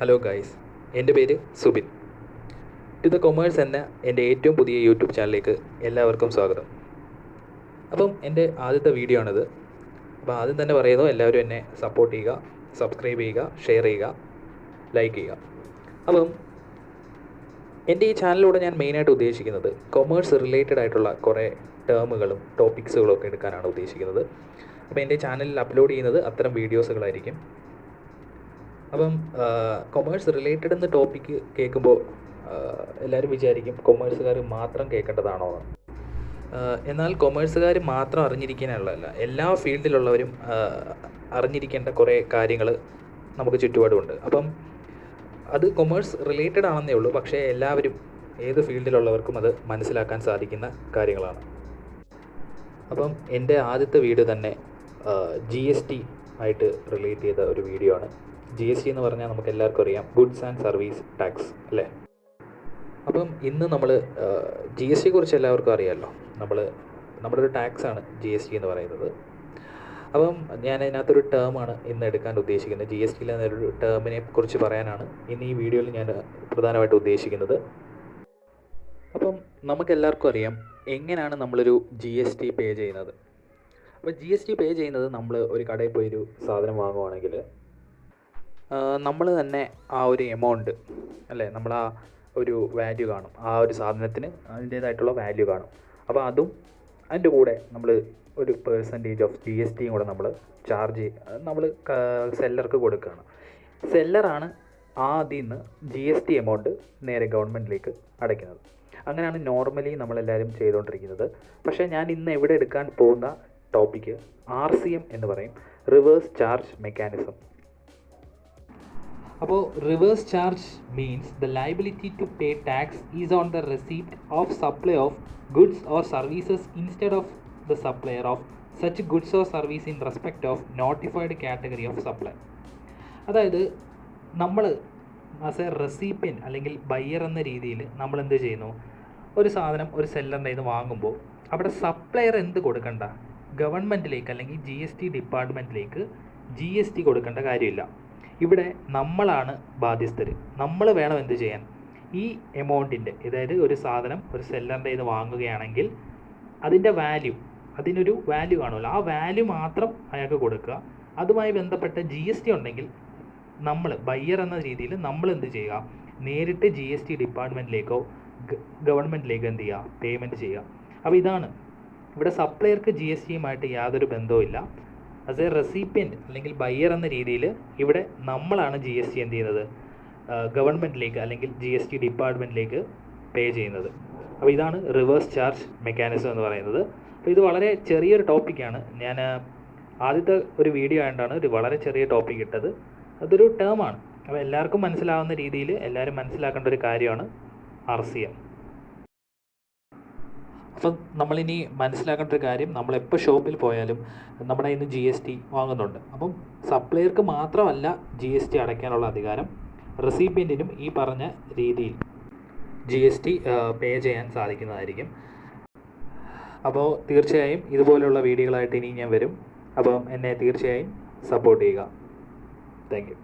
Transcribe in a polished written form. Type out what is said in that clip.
Hello guys, എൻ്റെ പേര് Subin. To the commerce എന്ന എൻ്റെ ഏറ്റവും പുതിയ യൂട്യൂബ് ചാനലിലേക്ക് എല്ലാവർക്കും സ്വാഗതം. അപ്പം എൻ്റെ ആദ്യത്തെ വീഡിയോ ആണിത്. അപ്പോൾ ആദ്യം തന്നെ പറയുന്നു, എല്ലാവരും എന്നെ സപ്പോർട്ട് ചെയ്യുക, സബ്സ്ക്രൈബ് ചെയ്യുക, ഷെയർ ചെയ്യുക, ലൈക്ക് ചെയ്യുക. അപ്പം എൻ്റെ ഈ ചാനലിലൂടെ ഞാൻ മെയിനായിട്ട് ഉദ്ദേശിക്കുന്നത് കൊമേഴ്സ് റിലേറ്റഡ് ആയിട്ടുള്ള കുറേ ടേമുകളും ടോപ്പിക്സുകളും ഒക്കെ എടുക്കാനാണ് ഉദ്ദേശിക്കുന്നത്. അപ്പോൾ എൻ്റെ ചാനലിൽ അപ്ലോഡ് ചെയ്യുന്നത് അത്തരം വീഡിയോസുകളായിരിക്കും. അപ്പം കൊമേഴ്സ് റിലേറ്റഡ് എന്ന ടോപ്പിക്ക് കേൾക്കുമ്പോൾ എല്ലാവരും വിചാരിക്കും കൊമേഴ്സുകാർ മാത്രം കേൾക്കേണ്ടതാണോ എന്ന്. എന്നാൽ കൊമേഴ്സുകാർ മാത്രം അറിഞ്ഞിരിക്കാനുള്ളതല്ല, എല്ലാ ഫീൽഡിലുള്ളവരും അറിഞ്ഞിരിക്കേണ്ട കുറേ കാര്യങ്ങൾ നമുക്ക് ചുറ്റുപാടുമുണ്ട്. അപ്പം അത് കൊമേഴ്സ് റിലേറ്റഡ് ആണെന്നേ ഉള്ളൂ, പക്ഷേ എല്ലാവരും ഏത് ഫീൽഡിലുള്ളവർക്കും അത് മനസ്സിലാക്കാൻ സാധിക്കുന്ന കാര്യങ്ങളാണ്. അപ്പം എൻ്റെ ആദ്യത്തെ വീഡിയോ തന്നെ GST ആയിട്ട് റിലേറ്റ് ചെയ്ത ഒരു വീഡിയോ ആണ്. GST എന്ന് പറഞ്ഞാൽ നമുക്ക് എല്ലാവർക്കും അറിയാം, ഗുഡ്സ് ആൻഡ് സർവീസ് ടാക്സ് അല്ലേ. അപ്പം ഇന്ന് നമ്മൾ GST കുറിച്ച് എല്ലാവർക്കും അറിയാമല്ലോ. നമ്മുടെ ഒരു ടാക്സാണ് GST എന്ന് പറയുന്നത്. അപ്പം ഞാൻ അതിനകത്തൊരു ടേമാണ് ഇന്ന് എടുക്കാൻ ഉദ്ദേശിക്കുന്നത്. GST എന്നൊരു ടേമിനെ കുറിച്ച് പറയാനാണ് ഇന്ന് ഈ വീഡിയോയിൽ ഞാൻ പ്രധാനമായിട്ട് ഉദ്ദേശിക്കുന്നത്. അപ്പം നമുക്കെല്ലാവർക്കും അറിയാം എങ്ങനെയാണ് നമ്മളൊരു GST പേ ചെയ്യുന്നത്. അപ്പോൾ GST പേ ചെയ്യുന്നത്, നമ്മൾ ഒരു കടയിൽ പോയി ഒരു സാധനം വാങ്ങുവാണെങ്കിൽ നമ്മൾ തന്നെ ആ ഒരു എമൗണ്ട് അല്ലേ, നമ്മൾ ആ ഒരു വാല്യൂ കാണും, ആ ഒരു സാധനത്തിന് അതിൻ്റേതായിട്ടുള്ള വാല്യൂ കാണും. അപ്പോൾ അതും അതിൻ്റെ കൂടെ നമ്മൾ ഒരു പെർസെൻറ്റേജ് ഓഫ് GSTയും കൂടെ നമ്മൾ സെല്ലർക്ക് കൊടുക്കുകയാണ്. സെല്ലറാണ് അതിൽ നിന്ന് GST എമൗണ്ട് നേരെ ഗവൺമെൻറ്റിലേക്ക് അടയ്ക്കുന്നത്. അങ്ങനെയാണ് നോർമലി നമ്മളെല്ലാവരും ചെയ്തുകൊണ്ടിരിക്കുന്നത്. പക്ഷേ ഞാൻ ഇന്ന് ഇവിടെ എടുക്കാൻ പോകുന്ന ടോപ്പിക്ക് RCM എന്ന് പറയും, റിവേഴ്സ് ചാർജ് മെക്കാനിസം. അപ്പോൾ reverse charge means the liability to pay tax is on the receipt of supply of goods or services instead of the supplier of such goods or service in respect of notified category of supply. അതായത് നമ്മൾ as a recipient അല്ലെങ്കിൽ buyer എന്ന രീതിയിൽ നമ്മൾ എന്ത് ചെയ്യുന്നു, ഒരു സാധനം ഒരു സെല്ലറിൻ്റെ ഇത് വാങ്ങുമ്പോൾ അവിടെ സപ്ലയർ എന്ത് കൊടുക്കണ്ട, ഗവൺമെൻറ്റിലേക്ക് അല്ലെങ്കിൽ GST ഡിപ്പാർട്ട്മെൻറ്റിലേക്ക് GST കൊടുക്കേണ്ട കാര്യമില്ല. ഇവിടെ നമ്മളാണ് ബാധ്യസ്ഥർ. നമ്മൾ വേണം എന്ത് ചെയ്യാൻ, ഈ എമൗണ്ടിൻ്റെ, അതായത് ഒരു സാധനം ഒരു സെല്ലറിൻ്റെ ഇത് വാങ്ങുകയാണെങ്കിൽ അതിനൊരു വാല്യൂ കാണുമല്ലോ, ആ വാല്യൂ മാത്രം അയാൾക്ക് കൊടുക്കുക. അതുമായി ബന്ധപ്പെട്ട GST ഉണ്ടെങ്കിൽ നമ്മൾ ബയ്യർ എന്ന രീതിയിൽ നമ്മൾ എന്ത് ചെയ്യുക, നേരിട്ട് GST ഡിപ്പാർട്ട്മെൻറ്റിലേക്കോ ഗവൺമെൻറ്റിലേക്കോ എന്ത് ചെയ്യുക, പേയ്മെൻറ്റ് ചെയ്യുക. അപ്പോൾ ഇതാണ് ഇവിടെ സപ്ലയർക്ക് GSTയുമായിട്ട് യാതൊരു ബന്ധവുമില്ല. ആസ് എ റെസിപ്പിയൻ്റ് അല്ലെങ്കിൽ ബയ്യർ എന്ന രീതിയിൽ ഇവിടെ നമ്മളാണ് GST എന്ത് ചെയ്യുന്നത്, ഗവൺമെൻറ്റിലേക്ക് അല്ലെങ്കിൽ GST ഡിപ്പാർട്ട്മെൻറ്റിലേക്ക് പേ ചെയ്യുന്നത്. അപ്പോൾ ഇതാണ് റിവേഴ്സ് ചാർജ് മെക്കാനിസം എന്ന് പറയുന്നത്. അപ്പോൾ ഇത് വളരെ ചെറിയൊരു ടോപ്പിക്കാണ്. ഞാൻ ആദ്യത്തെ ഒരു വീഡിയോ ആയതുകൊണ്ടാണ് ഒരു വളരെ ചെറിയ ടോപ്പിക് ഇട്ടത്. അതൊരു ടേമാണ്. അപ്പോൾ എല്ലാവർക്കും മനസ്സിലാവുന്ന രീതിയിൽ എല്ലാവരും മനസ്സിലാക്കേണ്ട ഒരു കാര്യമാണ് RCM. അപ്പം നമ്മളിനി മനസ്സിലാക്കേണ്ട ഒരു കാര്യം, നമ്മളെപ്പോൾ ഷോപ്പിൽ പോയാലും നമ്മുടെ കയ്യിൽ നിന്ന് GST വാങ്ങുന്നുണ്ട്. അപ്പം സപ്ലയർക്ക് മാത്രമല്ല GST അടയ്ക്കാനുള്ള അധികാരം, റെസിപ്പിയൻറ്റിനും ഈ പറഞ്ഞ രീതിയിൽ GST പേ ചെയ്യാൻ സാധിക്കുന്നതായിരിക്കും. അപ്പോൾ തീർച്ചയായും ഇതുപോലെയുള്ള വീഡിയോകളായിട്ട് ഇനി ഞാൻ വരും. അപ്പം എന്നെ തീർച്ചയായും സപ്പോർട്ട് ചെയ്യുക. Thank you.